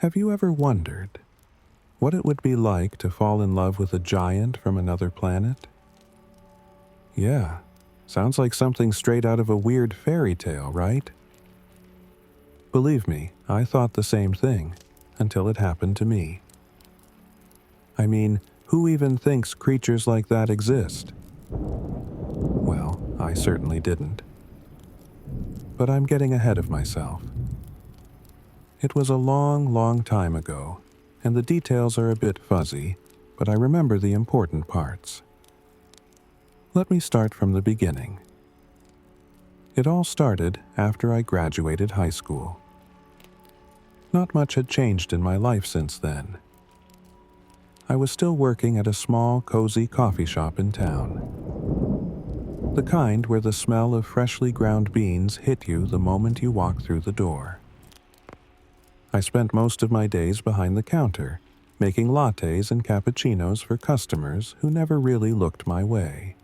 Have you ever wondered what it would be like to fall in love with a giant from another planet? Yeah, sounds like something straight out of a weird fairy tale, right? Believe me, I thought the same thing, until it happened to me. I mean, who even thinks creatures like that exist? Well, I certainly didn't. But I'm getting ahead of myself. It was a long, long time ago, and the details are a bit fuzzy, but I remember the important parts. Let me start from the beginning. It all started after I graduated high school. Not much had changed in my life since then. I was still working at a small, cozy coffee shop in town. The kind where the smell of freshly ground beans hit you the moment you walk through the door. I spent most of my days behind the counter, making lattes and cappuccinos for customers who never really looked my way.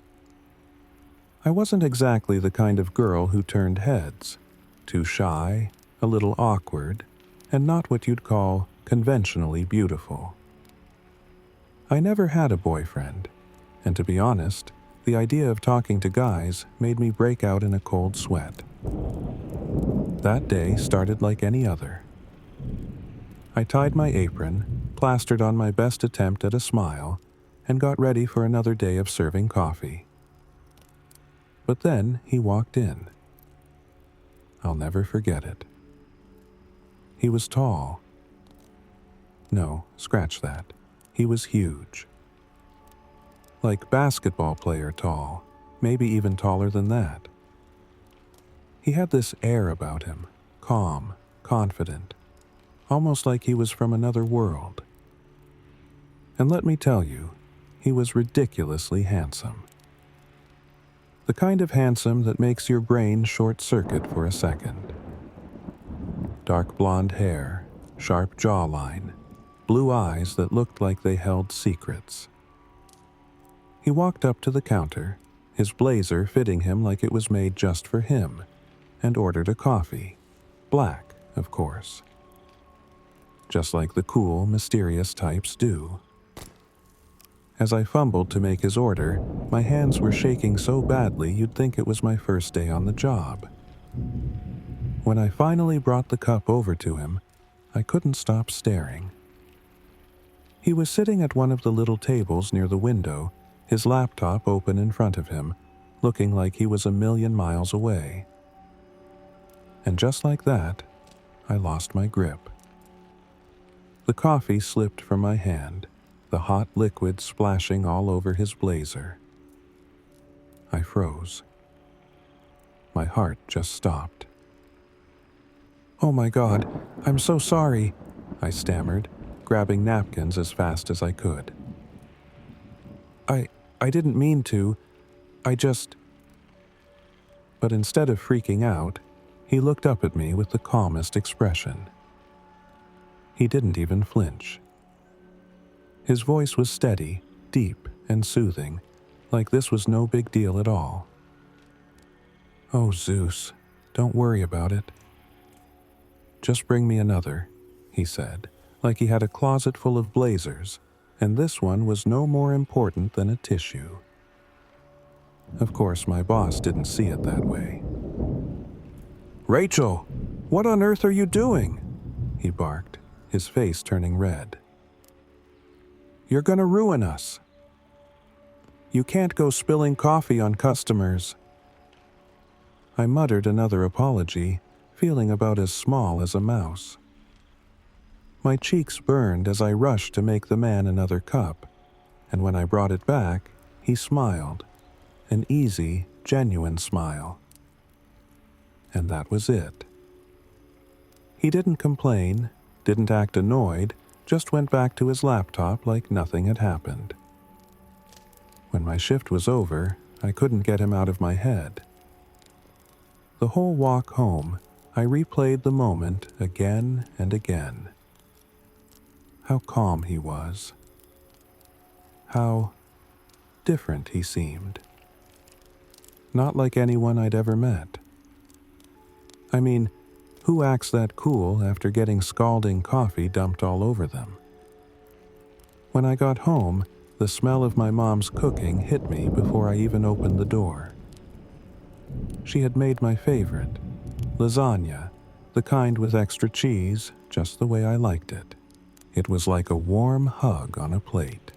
I wasn't exactly the kind of girl who turned heads, too shy, a little awkward, and not what you'd call conventionally beautiful. I never had a boyfriend, and to be honest, the idea of talking to guys made me break out in a cold sweat. That day started like any other. I tied my apron, plastered on my best attempt at a smile, and got ready for another day of serving coffee. But then he walked in. I'll never forget it. He was tall. No, scratch that. He was huge. Like basketball player tall, maybe even taller than that. He had this air about him, calm, confident, almost like he was from another world. And let me tell you, he was ridiculously handsome. The kind of handsome that makes your brain short-circuit for a second. Dark blonde hair, sharp jawline, blue eyes that looked like they held secrets. He walked up to the counter, his blazer fitting him like it was made just for him, and ordered a coffee. Black, of course. Just like the cool, mysterious types do. As I fumbled to make his order, my hands were shaking so badly you'd think it was my first day on the job. When I finally brought the cup over to him, I couldn't stop staring. He was sitting at one of the little tables near the window, his laptop open in front of him, looking like he was a million miles away. And just like that, I lost my grip. The coffee slipped from my hand, the hot liquid splashing all over his blazer. I froze. My heart just stopped. "Oh my God, I'm so sorry," I stammered, grabbing napkins as fast as I could. I didn't mean to. But instead of freaking out, he looked up at me with the calmest expression. He didn't even flinch. His voice was steady, deep, and soothing, like this was no big deal at all. "Oh, Zeus, don't worry about it. Just bring me another," he said, like he had a closet full of blazers, and this one was no more important than a tissue. Of course, my boss didn't see it that way. "Rachel, what on earth are you doing?" he barked, his face turning red. "You're gonna ruin us. You can't go spilling coffee on customers." I muttered another apology, feeling about as small as a mouse. My cheeks burned as I rushed to make the man another cup, and when I brought it back, he smiled, an easy, genuine smile. And that was it. He didn't complain, didn't act annoyed, just went back to his laptop like nothing had happened. When my shift was over, I couldn't get him out of my head. The whole walk home, I replayed the moment again and again. How calm he was. How different he seemed. Not like anyone I'd ever met. I mean, Who acts that cool after getting scalding coffee dumped all over them? When I got home, the smell of my mom's cooking hit me before I even opened the door. She had made my favorite, lasagna, the kind with extra cheese, just the way I liked it. It was like a warm hug on a plate.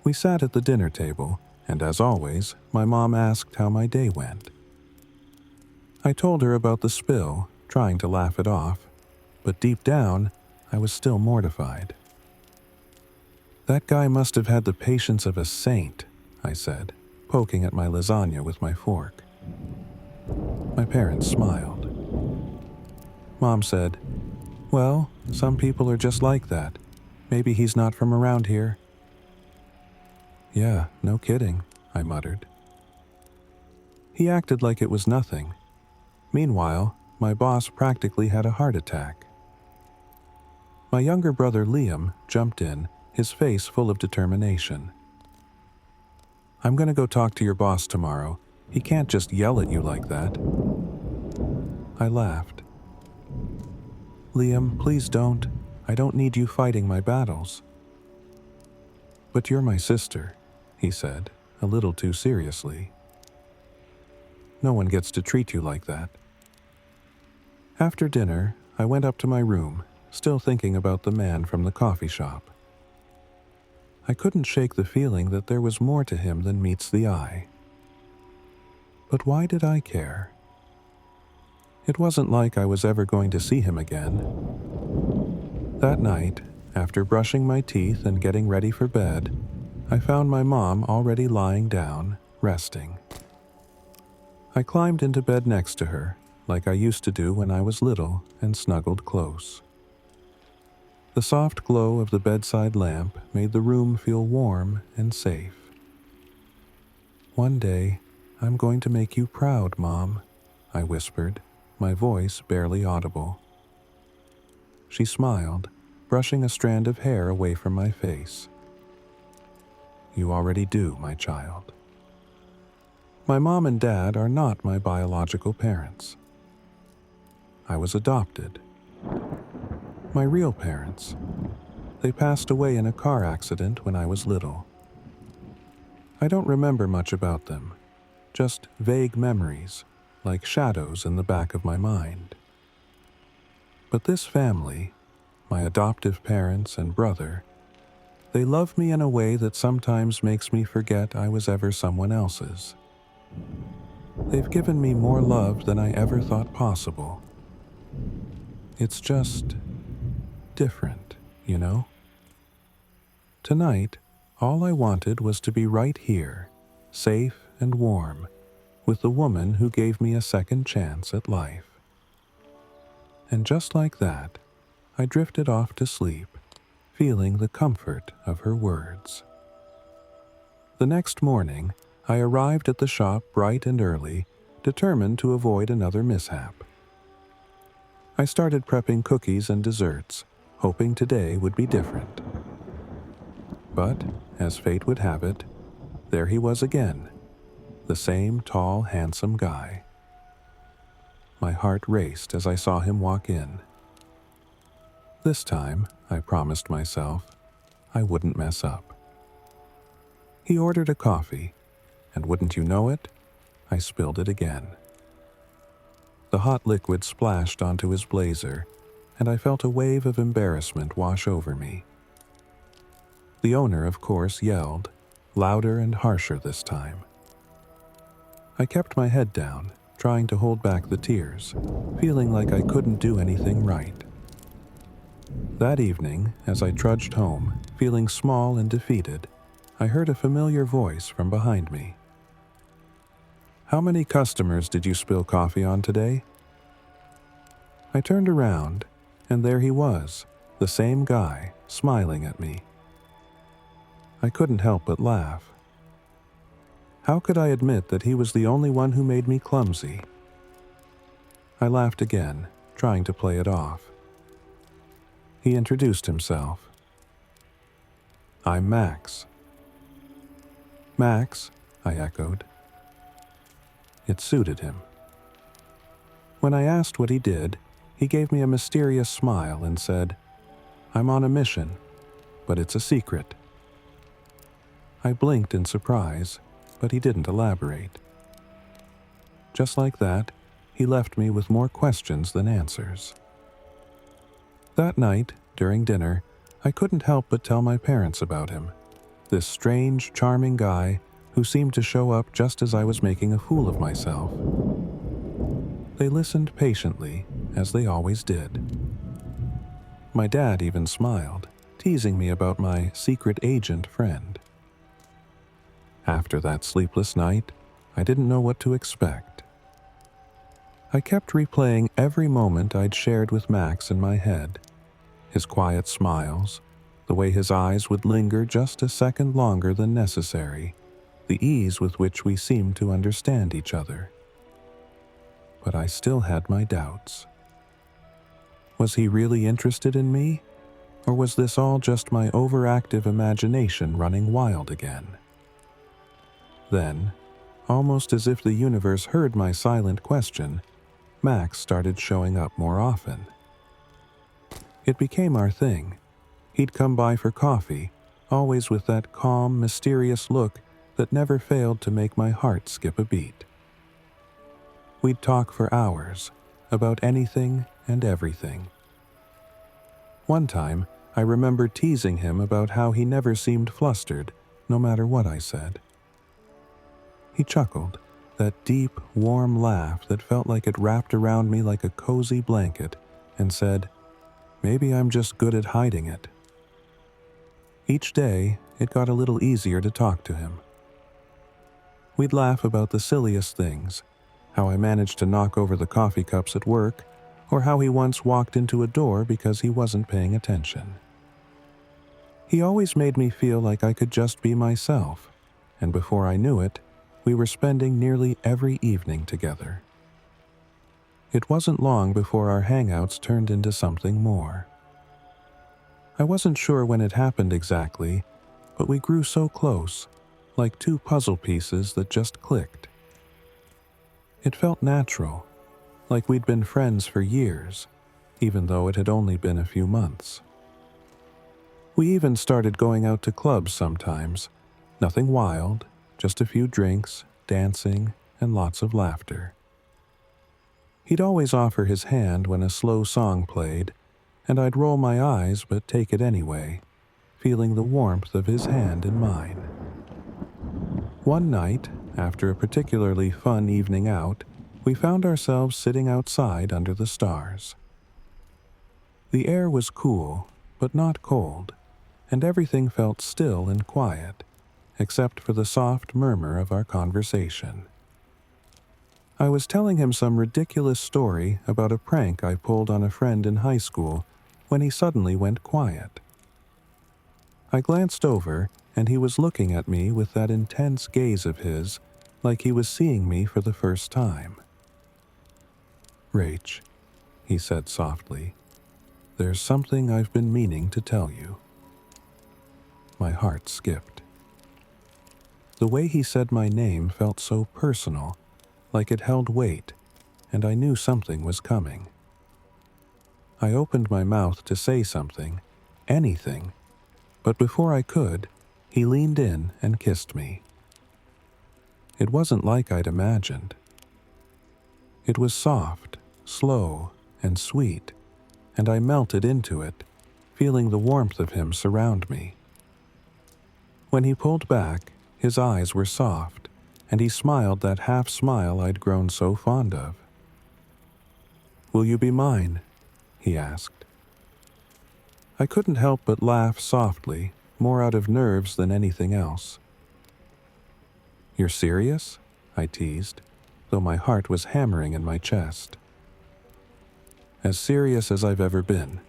We sat at the dinner table, and as always, my mom asked how my day went. I told her about the spill, trying to laugh it off, but deep down, I was still mortified. "That guy must have had the patience of a saint," I said, poking at my lasagna with my fork. My parents smiled. Mom said, "Well, some people are just like that. Maybe he's not from around here." "Yeah, no kidding," I muttered. He acted like it was nothing. Meanwhile, my boss practically had a heart attack. My younger brother Liam jumped in, his face full of determination. "I'm going to go talk to your boss tomorrow. He can't just yell at you like that." I laughed. "Liam, please don't. I don't need you fighting my battles." "But you're my sister," he said, a little too seriously. "No one gets to treat you like that." After dinner, I went up to my room, still thinking about the man from the coffee shop. I couldn't shake the feeling that there was more to him than meets the eye. But why did I care? It wasn't like I was ever going to see him again. That night, after brushing my teeth and getting ready for bed, I found my mom already lying down, resting. I climbed into bed next to her, like I used to do when I was little, and snuggled close. The soft glow of the bedside lamp made the room feel warm and safe. "One day, I'm going to make you proud, Mom," I whispered, my voice barely audible. She smiled, brushing a strand of hair away from my face. "You already do, my child." My mom and dad are not my biological parents. I was adopted. My real parents, they passed away in a car accident when I was little. I don't remember much about them, just vague memories, like shadows in the back of my mind. But this family, my adoptive parents and brother, they love me in a way that sometimes makes me forget I was ever someone else's. They've given me more love than I ever thought possible. It's just different, you know? Tonight, all I wanted was to be right here, safe and warm, with the woman who gave me a second chance at life. And just like that, I drifted off to sleep, feeling the comfort of her words. The next morning, I arrived at the shop bright and early, determined to avoid another mishap. I started prepping cookies and desserts, hoping today would be different. But, as fate would have it, there he was again, the same tall, handsome guy. My heart raced as I saw him walk in. This time, I promised myself, I wouldn't mess up. He ordered a coffee, and wouldn't you know it, I spilled it again. The hot liquid splashed onto his blazer, and I felt a wave of embarrassment wash over me. The owner, of course, yelled, louder and harsher this time. I kept my head down, trying to hold back the tears, feeling like I couldn't do anything right. That evening, as I trudged home, feeling small and defeated, I heard a familiar voice from behind me. "How many customers did you spill coffee on today?" I turned around, and there he was, the same guy, smiling at me. I couldn't help but laugh. How could I admit that he was the only one who made me clumsy? I laughed again, trying to play it off. He introduced himself. "I'm Max." "Max?" I echoed. It suited him. When I asked what he did, he gave me a mysterious smile and said, "I'm on a mission, but it's a secret." I blinked in surprise, but he didn't elaborate. Just like that, he left me with more questions than answers. That night, during dinner, I couldn't help but tell my parents about him, this strange, charming guy who seemed to show up just as I was making a fool of myself. They listened patiently, as they always did. My dad even smiled, teasing me about my secret agent friend. After that sleepless night, I didn't know what to expect. I kept replaying every moment I'd shared with Max in my head. His quiet smiles, the way his eyes would linger just a second longer than necessary, the ease with which we seemed to understand each other. But I still had my doubts. Was he really interested in me? Or was this all just my overactive imagination running wild again? Then, almost as if the universe heard my silent question, Max started showing up more often. It became our thing. He'd come by for coffee, always with that calm, mysterious look that never failed to make my heart skip a beat. We'd talk for hours, about anything and everything. One time, I remember teasing him about how he never seemed flustered, no matter what I said. He chuckled, that deep, warm laugh that felt like it wrapped around me like a cozy blanket, and said, "Maybe I'm just good at hiding it." Each day, it got a little easier to talk to him. We'd laugh about the silliest things, how I managed to knock over the coffee cups at work, or how he once walked into a door because he wasn't paying attention. He always made me feel like I could just be myself, and before I knew it, we were spending nearly every evening together. It wasn't long before our hangouts turned into something more. I wasn't sure when it happened exactly, but we grew so close, like two puzzle pieces that just clicked. It felt natural, like we'd been friends for years, even though it had only been a few months. We even started going out to clubs sometimes, nothing wild, just a few drinks, dancing, and lots of laughter. He'd always offer his hand when a slow song played, and I'd roll my eyes but take it anyway, feeling the warmth of his hand in mine. One night, after a particularly fun evening out, we found ourselves sitting outside under the stars. The air was cool, but not cold, and everything felt still and quiet, except for the soft murmur of our conversation. I was telling him some ridiculous story about a prank I pulled on a friend in high school when he suddenly went quiet. I glanced over, and he was looking at me with that intense gaze of his, like he was seeing me for the first time. "Rach," he said softly, "there's something I've been meaning to tell you." My heart skipped. The way he said my name felt so personal, like it held weight, and I knew something was coming. I opened my mouth to say something, anything, but before I could, he leaned in and kissed me. It wasn't like I'd imagined. It was soft, slow, and sweet, and I melted into it, feeling the warmth of him surround me. When he pulled back, his eyes were soft, and he smiled that half smile I'd grown so fond of. "Will you be mine?" he asked. I couldn't help but laugh softly, more out of nerves than anything else. "You're serious?" I teased, though my heart was hammering in my chest. "As serious as I've ever been,"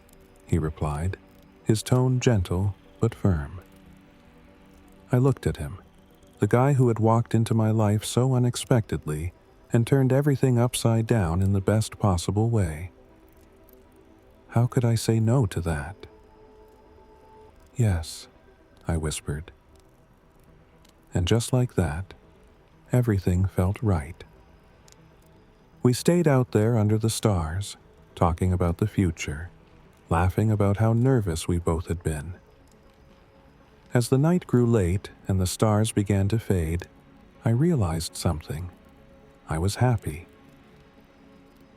he replied, his tone gentle but firm. I looked at him, the guy who had walked into my life so unexpectedly and turned everything upside down in the best possible way. How could I say no to that? "Yes," I whispered. And just like that, everything felt right. We stayed out there under the stars, talking about the future, laughing about how nervous we both had been. As the night grew late and the stars began to fade, I realized something. I was happy.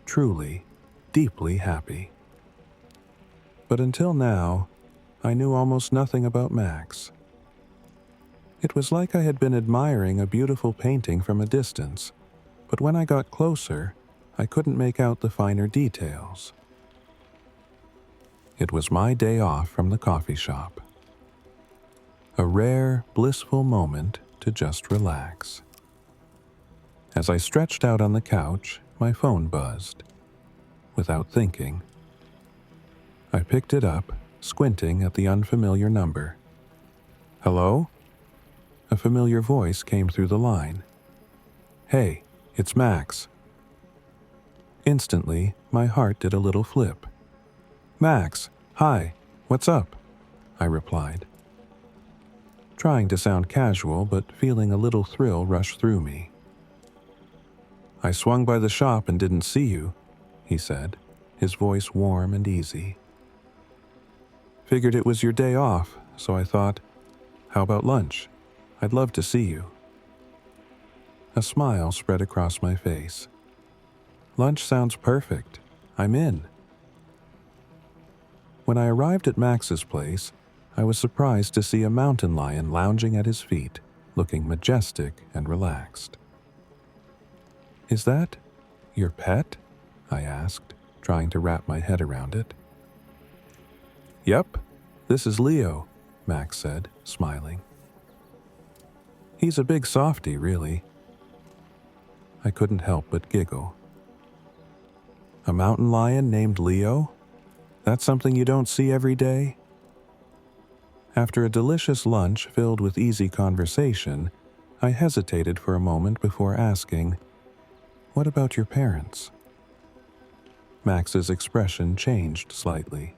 Truly, deeply happy. But until now, I knew almost nothing about Max. It was like I had been admiring a beautiful painting from a distance, but when I got closer, I couldn't make out the finer details. It was my day off from the coffee shop. A rare, blissful moment to just relax. As I stretched out on the couch, my phone buzzed. Without thinking, I picked it up, squinting at the unfamiliar number. "Hello?" A familiar voice came through the line. "Hey, it's Max." Instantly, my heart did a little flip. "Max, hi, what's up?" I replied, trying to sound casual but feeling a little thrill rush through me. "I swung by the shop and didn't see you," he said, his voice warm and easy. "Figured it was your day off, so I thought, how about lunch? I'd love to see you." A smile spread across my face. "Lunch sounds perfect. I'm in." When I arrived at Max's place, I was surprised to see a mountain lion lounging at his feet, looking majestic and relaxed. "Is that your pet?" I asked, trying to wrap my head around it. "Yep, this is Leo," Max said, smiling. "He's a big softie, really." I couldn't help but giggle. A mountain lion named Leo? That's something you don't see every day? After a delicious lunch filled with easy conversation, I hesitated for a moment before asking, "What about your parents?" Max's expression changed slightly.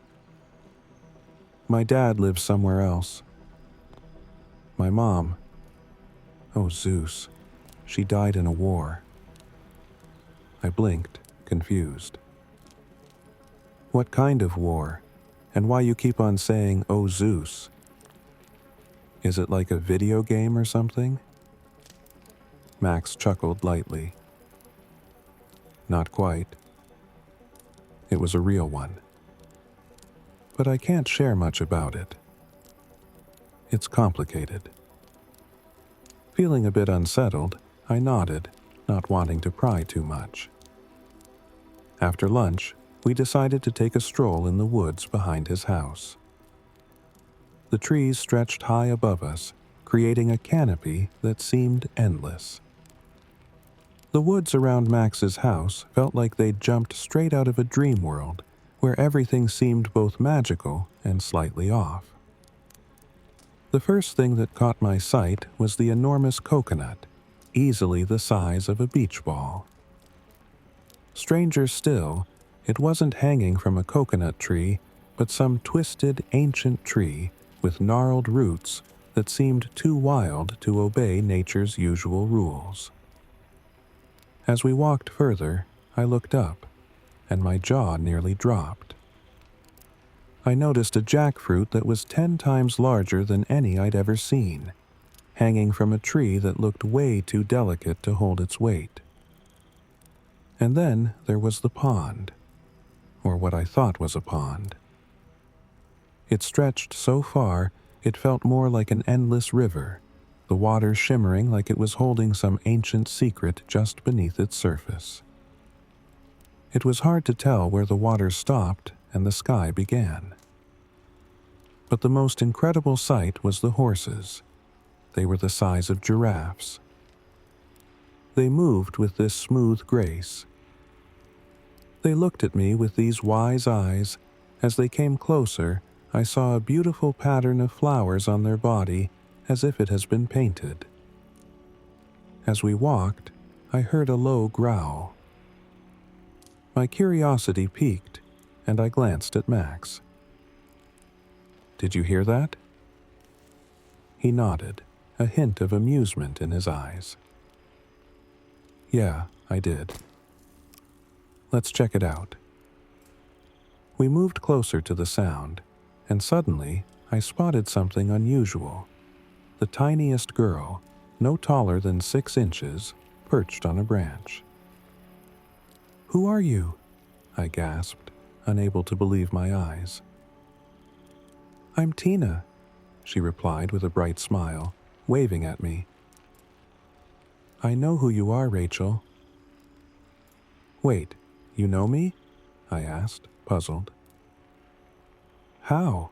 "My dad lives somewhere else. My mom, oh Zeus, she died in a war." I blinked, confused. "What kind of war? And why you keep on saying, oh Zeus? Is it like a video game or something?" Max chuckled lightly. "Not quite. It was a real one. But I can't share much about it. It's complicated." Feeling a bit unsettled, I nodded, not wanting to pry too much. After lunch, we decided to take a stroll in the woods behind his house. The trees stretched high above us, creating a canopy that seemed endless. The woods around Max's house felt like they'd jumped straight out of a dream world where everything seemed both magical and slightly off. The first thing that caught my sight was the enormous coconut, easily the size of a beach ball. Stranger still, it wasn't hanging from a coconut tree, but some twisted, ancient tree with gnarled roots that seemed too wild to obey nature's usual rules. As we walked further, I looked up, and my jaw nearly dropped. I noticed a jackfruit that was 10 times larger than any I'd ever seen, hanging from a tree that looked way too delicate to hold its weight. And then there was the pond, or what I thought was a pond. It stretched so far, it felt more like an endless river, the water shimmering like it was holding some ancient secret just beneath its surface. It was hard to tell where the water stopped and the sky began. But the most incredible sight was the horses. They were the size of giraffes. They moved with this smooth grace. They looked at me with these wise eyes. As they came closer, I saw a beautiful pattern of flowers on their body, as if it has been painted. As we walked, I heard a low growl. My curiosity piqued, and I glanced at Max. "Did you hear that?" He nodded, a hint of amusement in his eyes. "Yeah, I did." Let's check it out. We moved closer to the sound, and suddenly I spotted something unusual. The tiniest girl, no taller than 6 inches, perched on a branch. "Who are you?" I gasped, unable to believe my eyes. "I'm Tina," she replied with a bright smile, waving at me. "I know who you are, Rachel." "Wait, you know me?" I asked, puzzled. "How?"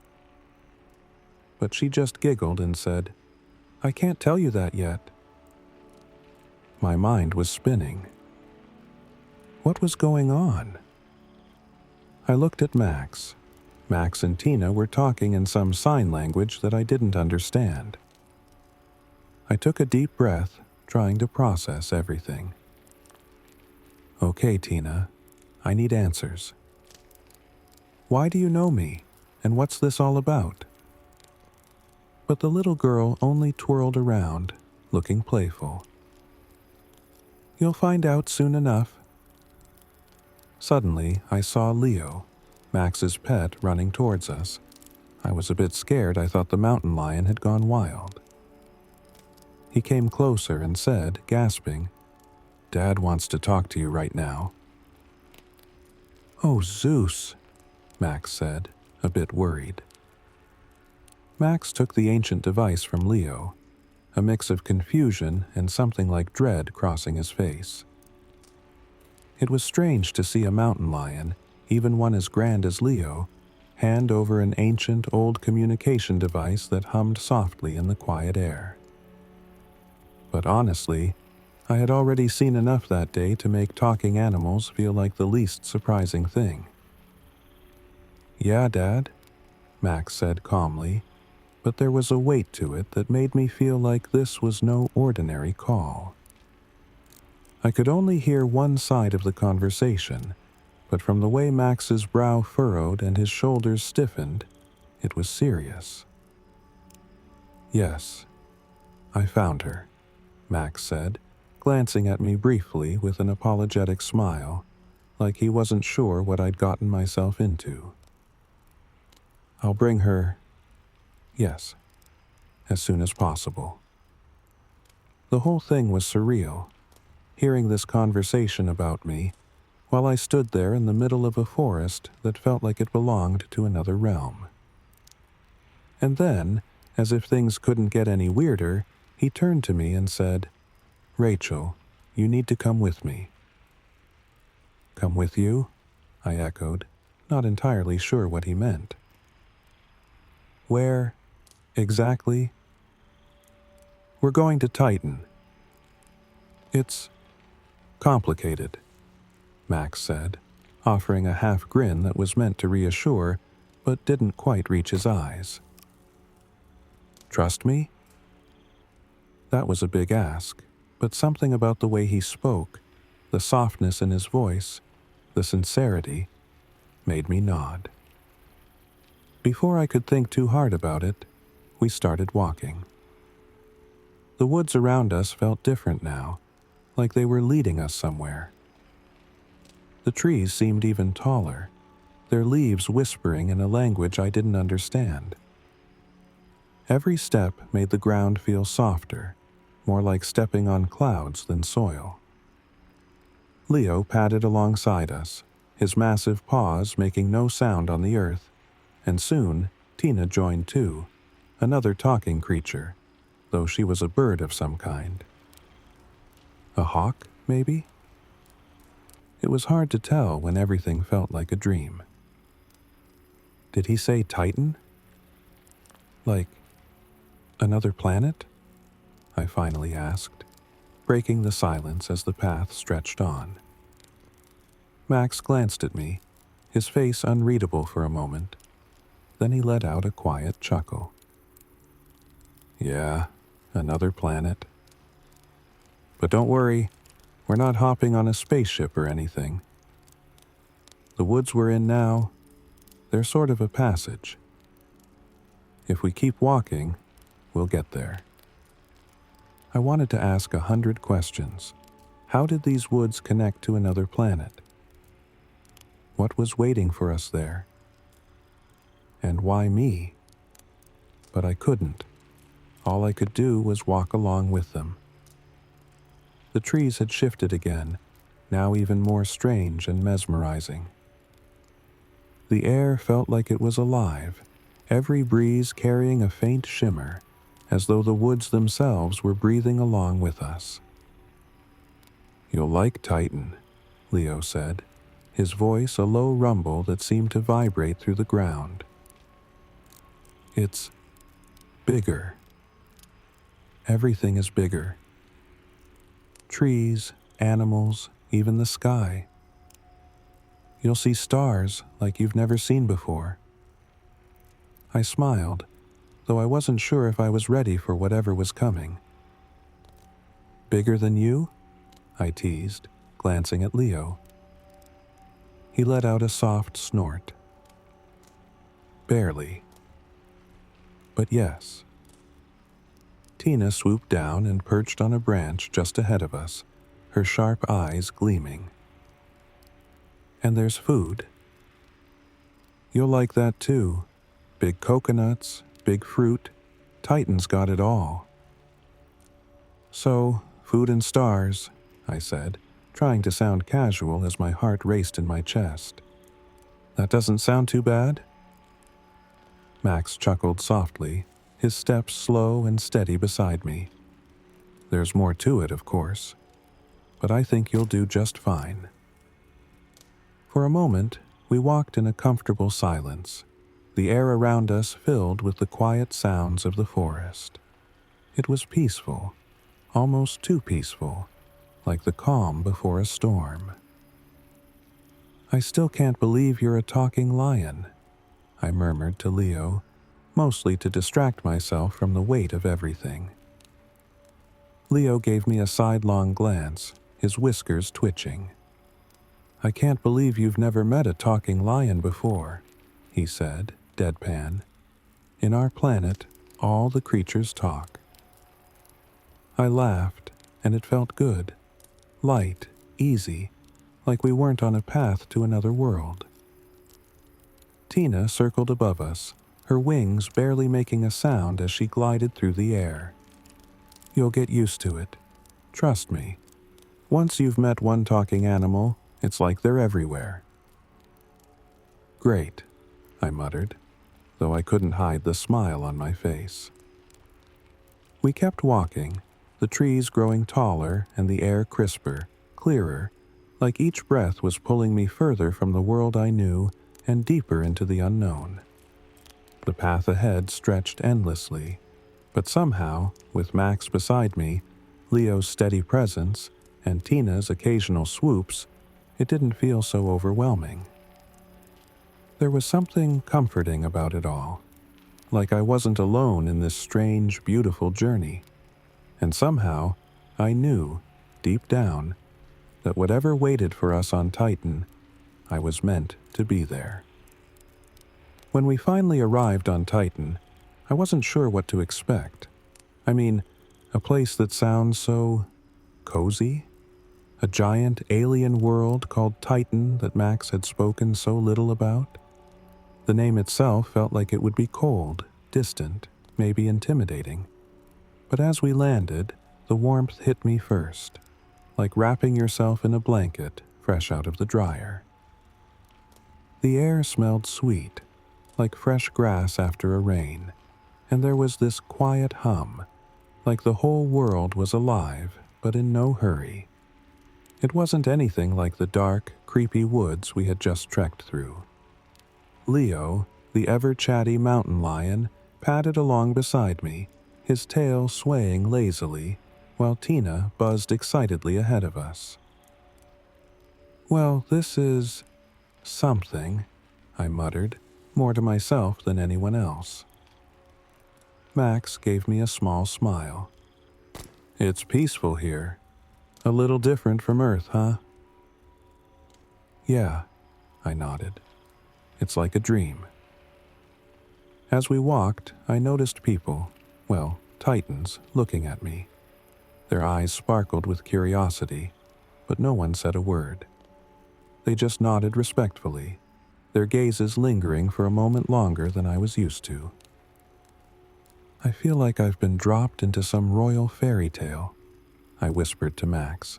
But she just giggled and said, "I can't tell you that yet." My mind was spinning. What was going on? I looked at Max. Max and Tina were talking in some sign language that I didn't understand. I took a deep breath, trying to process everything. "Okay, Tina, I need answers. Why do you know me, and what's this all about?" But the little girl only twirled around, looking playful. "You'll find out soon enough." Suddenly, I saw Leo, Max's pet, running towards us. I was a bit scared. I thought the mountain lion had gone wild. He came closer and said, gasping, "Dad wants to talk to you right now." "Oh, Zeus," Max said, a bit worried. Max took the ancient device from Leo, a mix of confusion and something like dread crossing his face. It was strange to see a mountain lion, even one as grand as Leo, hand over an ancient old communication device that hummed softly in the quiet air. But honestly, I had already seen enough that day to make talking animals feel like the least surprising thing. "Yeah, Dad," Max said calmly, but there was a weight to it that made me feel like this was no ordinary call. I could only hear one side of the conversation, but from the way Max's brow furrowed and his shoulders stiffened, it was serious. "Yes, I found her," Max said, glancing at me briefly with an apologetic smile, like he wasn't sure what I'd gotten myself into. "I'll bring her, yes, as soon as possible." The whole thing was surreal, hearing this conversation about me, while I stood there in the middle of a forest that felt like it belonged to another realm. And then, as if things couldn't get any weirder, he turned to me and said, "Rachel, you need to come with me." "Come with you?" I echoed, not entirely sure what he meant. "Where, exactly?" "We're going to Titan." "It's complicated," Max said, offering a half grin that was meant to reassure, but didn't quite reach his eyes. "Trust me?" That was a big ask, but something about the way he spoke, the softness in his voice, the sincerity, made me nod. Before I could think too hard about it, we started walking. The woods around us felt different now, like they were leading us somewhere. The trees seemed even taller, their leaves whispering in a language I didn't understand. Every step made the ground feel softer, more like stepping on clouds than soil. Leo padded alongside us, his massive paws making no sound on the earth, and soon Tina joined too, another talking creature, though she was a bird of some kind. A hawk, maybe? It was hard to tell when everything felt like a dream. Did he say Titan? Like another planet? I finally asked, breaking the silence as the path stretched on. Max glanced at me, his face unreadable for a moment. Then he let out a quiet chuckle. "Yeah, another planet. But don't worry, we're not hopping on a spaceship or anything. The woods we're in now, they're sort of a passage. If we keep walking, we'll get there." I wanted to ask 100 questions. How did these woods connect to another planet? What was waiting for us there? And why me? But I couldn't. All I could do was walk along with them. The trees had shifted again, now even more strange and mesmerizing. The air felt like it was alive, every breeze carrying a faint shimmer, as though the woods themselves were breathing along with us. "You'll like Titan," Leo said, his voice a low rumble that seemed to vibrate through the ground. "It's bigger. Everything is bigger. Trees, animals, even the sky. You'll see stars like you've never seen before." I smiled, though I wasn't sure if I was ready for whatever was coming. "Bigger than you?" I teased, glancing at Leo. He let out a soft snort. "Barely. But yes." Tina swooped down and perched on a branch just ahead of us, her sharp eyes gleaming. "And there's food. You'll like that too. Big coconuts, big fruit. Titan's got it all." "So, food and stars," I said, trying to sound casual as my heart raced in my chest. "That doesn't sound too bad?" Max chuckled softly, his steps slow and steady beside me. "There's more to it, of course, but I think you'll do just fine." For a moment, we walked in a comfortable silence, the air around us filled with the quiet sounds of the forest. It was peaceful, almost too peaceful, like the calm before a storm. "I still can't believe you're a talking lion," I murmured to Leo, mostly to distract myself from the weight of everything. Leo gave me a sidelong glance, his whiskers twitching. "I can't believe you've never met a talking lion before," he said, deadpan. "In our planet, all the creatures talk." I laughed, and it felt good. Light, easy, like we weren't on a path to another world. Tina circled above us, her wings barely making a sound as she glided through the air. "You'll get used to it. Trust me. Once you've met one talking animal, it's like they're everywhere." "Great," I muttered, though I couldn't hide the smile on my face. We kept walking, the trees growing taller and the air crisper, clearer, like each breath was pulling me further from the world I knew and deeper into the unknown. The path ahead stretched endlessly, but somehow, with Max beside me, Leo's steady presence, and Tina's occasional swoops, it didn't feel so overwhelming. There was something comforting about it all, like I wasn't alone in this strange, beautiful journey. And somehow, I knew, deep down, that whatever waited for us on Titan, I was meant to be there. When we finally arrived on Titan, I wasn't sure what to expect. I mean, a place that sounds so cozy? A giant alien world called Titan that Max had spoken so little about? The name itself felt like it would be cold, distant, maybe intimidating. But as we landed, the warmth hit me first, like wrapping yourself in a blanket fresh out of the dryer. The air smelled sweet, like fresh grass after a rain, and there was this quiet hum, like the whole world was alive, but in no hurry. It wasn't anything like the dark, creepy woods we had just trekked through. Leo, the ever-chatty mountain lion, padded along beside me, his tail swaying lazily, while Tina buzzed excitedly ahead of us. "Well, this is something," I muttered, more to myself than anyone else. Max gave me a small smile. "It's peaceful here. A little different from Earth, huh?" "Yeah," I nodded. "It's like a dream." As we walked, I noticed people, well, Titans, looking at me. Their eyes sparkled with curiosity, but no one said a word. They just nodded respectfully, their gazes lingering for a moment longer than I was used to. I feel like I've been dropped into some royal fairy tale, I whispered to Max.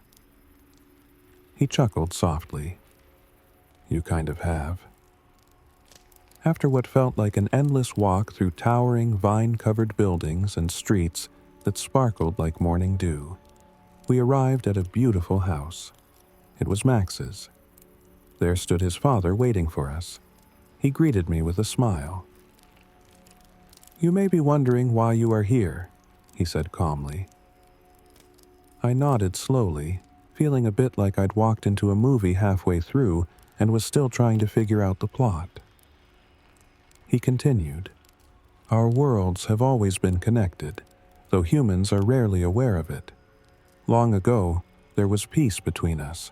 He chuckled softly. You kind of have. After what felt like an endless walk through towering, vine-covered buildings and streets that sparkled like morning dew, we arrived at a beautiful house. It was Max's. There stood his father waiting for us. He greeted me with a smile. You may be wondering why you are here, he said calmly. I nodded slowly, feeling a bit like I'd walked into a movie halfway through and was still trying to figure out the plot. He continued, Our worlds have always been connected, though humans are rarely aware of it. Long ago, there was peace between us,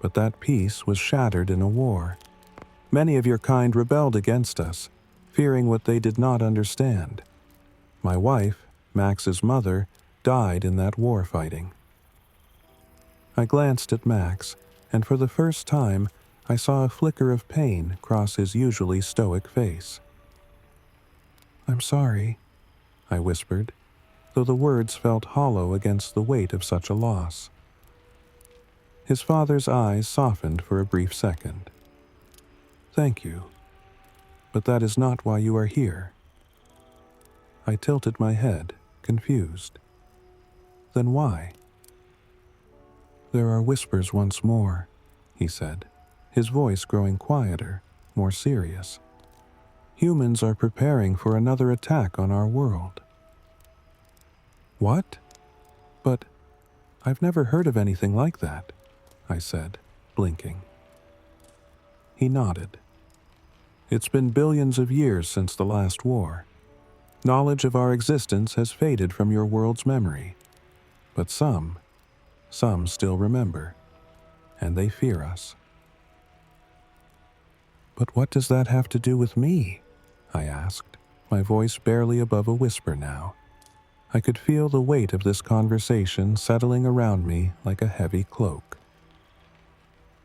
but that peace was shattered in a war. Many of your kind rebelled against us, fearing what they did not understand. My wife, Max's mother, died in that war fighting. I glanced at Max, and for the first time, I saw a flicker of pain cross his usually stoic face. I'm sorry, I whispered, though the words felt hollow against the weight of such a loss. His father's eyes softened for a brief second. Thank you, but that is not why you are here. I tilted my head, confused. Then why? There are whispers once more, he said, his voice growing quieter, more serious. Humans are preparing for another attack on our world. What? But I've never heard of anything like that, I said, blinking. He nodded. It's been billions of years since the last war. Knowledge of our existence has faded from your world's memory. But some still remember, and they fear us. But what does that have to do with me? I asked, my voice barely above a whisper now. I could feel the weight of this conversation settling around me like a heavy cloak.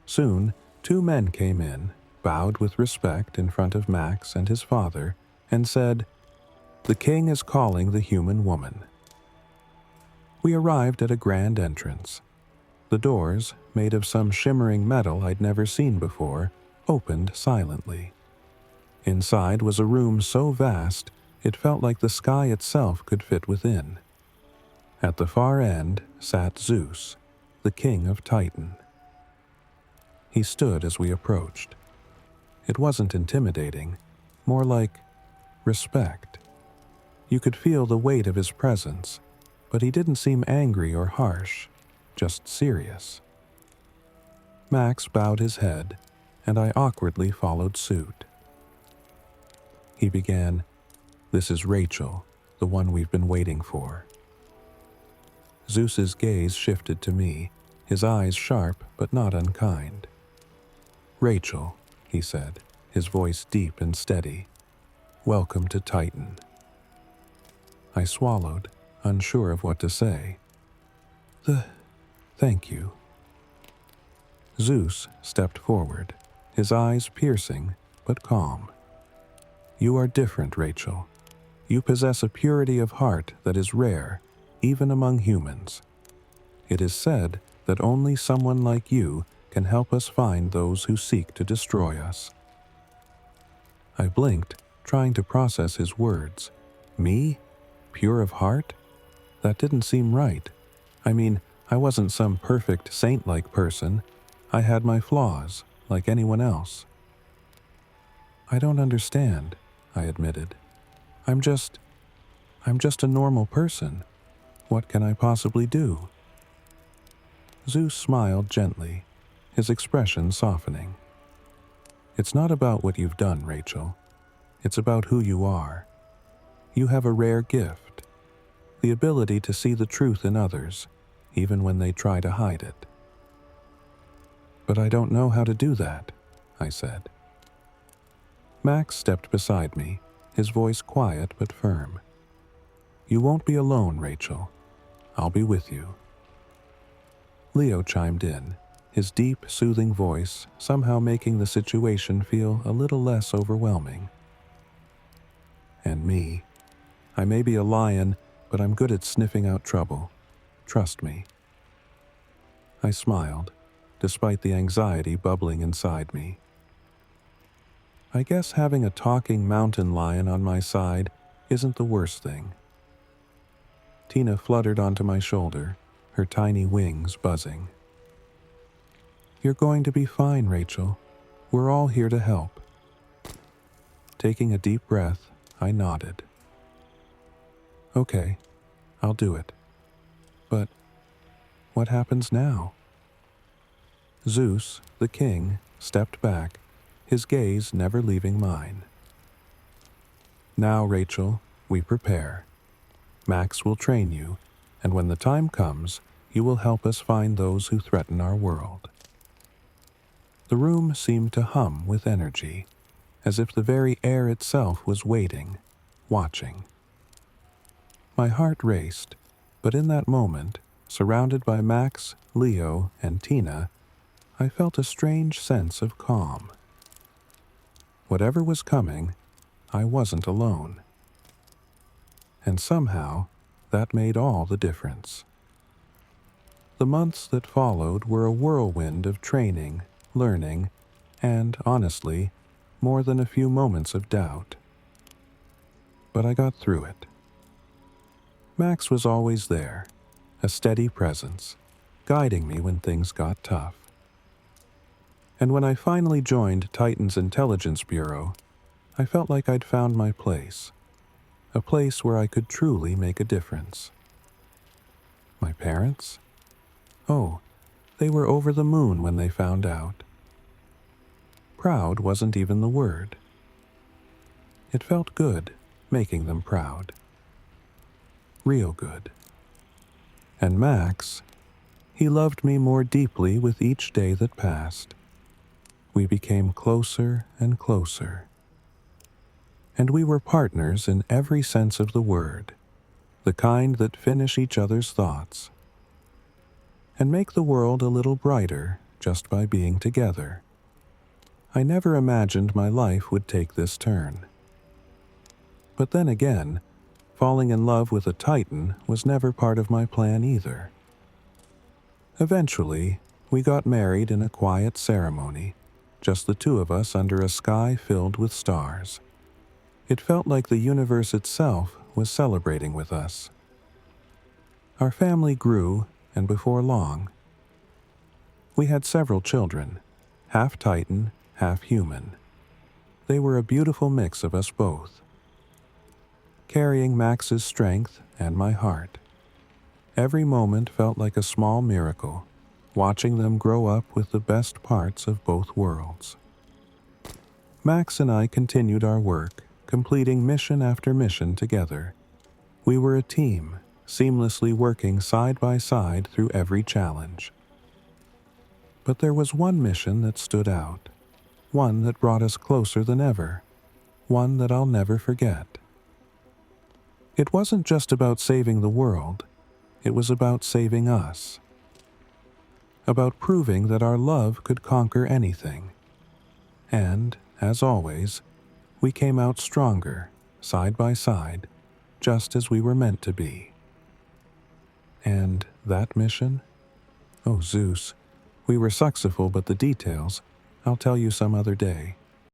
Soon, 2 men came in, bowed with respect in front of Max and his father, and said, The king is calling the human woman. We arrived at a grand entrance. The doors, made of some shimmering metal I'd never seen before, opened silently. Inside was a room so vast, it felt like the sky itself could fit within. At the far end sat Zeus, the king of Titan. He stood as we approached. It wasn't intimidating, more like respect. You could feel the weight of his presence, but he didn't seem angry or harsh, just serious. Max bowed his head, and I awkwardly followed suit. He began, This is Rachel, the one we've been waiting for. Zeus's gaze shifted to me, his eyes sharp but not unkind. Rachel, he said, his voice deep and steady. Welcome to Titan. I swallowed, unsure of what to say. Thank you. Zeus stepped forward, his eyes piercing but calm. You are different, Rachel. You possess a purity of heart that is rare, even among humans. It is said that only someone like you can help us find those who seek to destroy us. I blinked, trying to process his words. Me? Pure of heart? That didn't seem right. I mean, I wasn't some perfect saint-like person. I had my flaws, like anyone else. I don't understand, I admitted. I'm just a normal person. What can I possibly do? Zeus smiled gently, his expression softening. It's not about what you've done, Rachel. It's about who you are. You have a rare gift, the ability to see the truth in others, even when they try to hide it. But I don't know how to do that, I said. Max stepped beside me, his voice quiet but firm. You won't be alone, Rachel. I'll be with you. Leo chimed in, his deep, soothing voice somehow making the situation feel a little less overwhelming. And me, I may be a lion, but I'm good at sniffing out trouble. Trust me. I smiled, despite the anxiety bubbling inside me. I guess having a talking mountain lion on my side isn't the worst thing. Tina fluttered onto my shoulder, her tiny wings buzzing. You're going to be fine, Rachel. We're all here to help. Taking a deep breath, I nodded. Okay, I'll do it. But what happens now? Zeus, the king, stepped back, his gaze never leaving mine. Now, Rachel, we prepare. Max will train you, and when the time comes, you will help us find those who threaten our world. The room seemed to hum with energy, as if the very air itself was waiting, watching. My heart raced, but in that moment, surrounded by Max, Leo, and Tina, I felt a strange sense of calm. Whatever was coming, I wasn't alone. And somehow, that made all the difference. The months that followed were a whirlwind of training, learning, and, honestly, more than a few moments of doubt. But I got through it. Max was always there, a steady presence, guiding me when things got tough. And when I finally joined Titan's Intelligence Bureau, I felt like I'd found my place, a place where I could truly make a difference. My parents? Oh, they were over the moon when they found out. Proud wasn't even the word. It felt good, making them proud. Real good. And Max, he loved me more deeply with each day that passed. We became closer and closer. And we were partners in every sense of the word, the kind that finish each other's thoughts, and make the world a little brighter just by being together. I never imagined my life would take this turn. But then again, falling in love with a Titan was never part of my plan either. Eventually, we got married in a quiet ceremony, just the two of us under a sky filled with stars. It felt like the universe itself was celebrating with us. Our family grew, and before long, we had several children, half Titan, half human. They were a beautiful mix of us both, carrying Max's strength and my heart. Every moment felt like a small miracle, watching them grow up with the best parts of both worlds. Max and I continued our work, completing mission after mission together. We were a team, seamlessly working side by side through every challenge. But there was one mission that stood out, one that brought us closer than ever, one that I'll never forget. It wasn't just about saving the world, it was about saving us. About proving that our love could conquer anything. And, as always, we came out stronger, side by side, just as we were meant to be. And that mission? Oh, Zeus, we were successful, but the details, I'll tell you some other day.